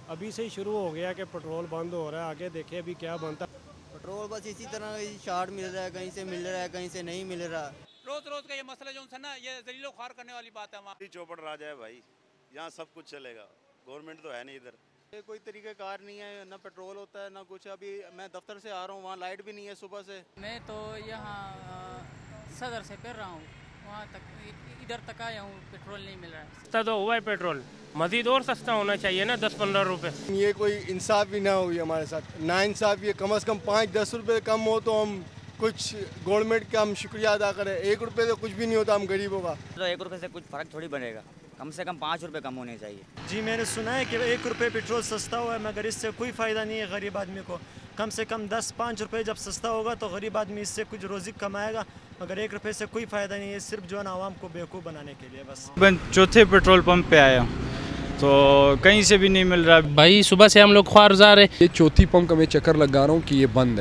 अभी से ही शुरू हो गया कि पेट्रोल बंद हो रहा है, आगे देखे अभी क्या बनता। पेट्रोल बस इसी तरह शार्ट मिल रहा है, कहीं से मिल रहा है कहीं से नहीं मिल रहा। रोज रोज का ये मसला जो है ना, ये जलीलो ख्वार करने वाली बात है। हमारी चौपड़ राज है भाई, यहाँ सब कुछ चलेगा, गवर्नमेंट तो है नहीं इधर। ये कोई तरीके कार नहीं है, ना पेट्रोल होता है ना कुछ। अभी मैं दफ्तर से आ रहा हूँ, वहाँ लाइट भी नहीं है सुबह से। मैं तो यहाँ सदर से फिर रहा हूँ, वहाँ तक इधर तक आया हूँ, पेट्रोल नहीं मिल रहा है। सस्ता तो हुआ है पेट्रोल, मजीद और सस्ता होना चाहिए ना, 10-15 रुपए। ये कोई इंसाफ भी ना हुई हमारे साथ, ना इंसाफ। ये कम से कम 5-10 रुपए कम हो तो हम कुछ गवर्नमेंट का हम शुक्रिया अदा करें। 1 रुपये तो कुछ भी नहीं होता हम गरीबों का। तो 1 रुपये से कुछ फ़र्क थोड़ी बनेगा, कम से कम 5 रुपये कम होने चाहिए। जी मैंने सुना है कि 1 रुपये पेट्रोल सस्ता हुआ है, मगर इससे कोई फ़ायदा नहीं है गरीब आदमी को। कम से कम 10-5 रुपये जब सस्ता होगा तो गरीब आदमी इससे कुछ रोज़ी कमाएगा, मगर 1 रुपये से कोई फ़ायदा नहीं है, सिर्फ जो है ना आवाम को बेवकूफ़ बनाने के लिए बस। मैं चौथे पेट्रोल पंप पे आया तो कहीं से भी नहीं मिल रहा। भाई सुबह से हम लोग ख्वार जा रहे। ये चौथी पंप का मैं चक्कर लगा रहा हूँ कि ये बंद है।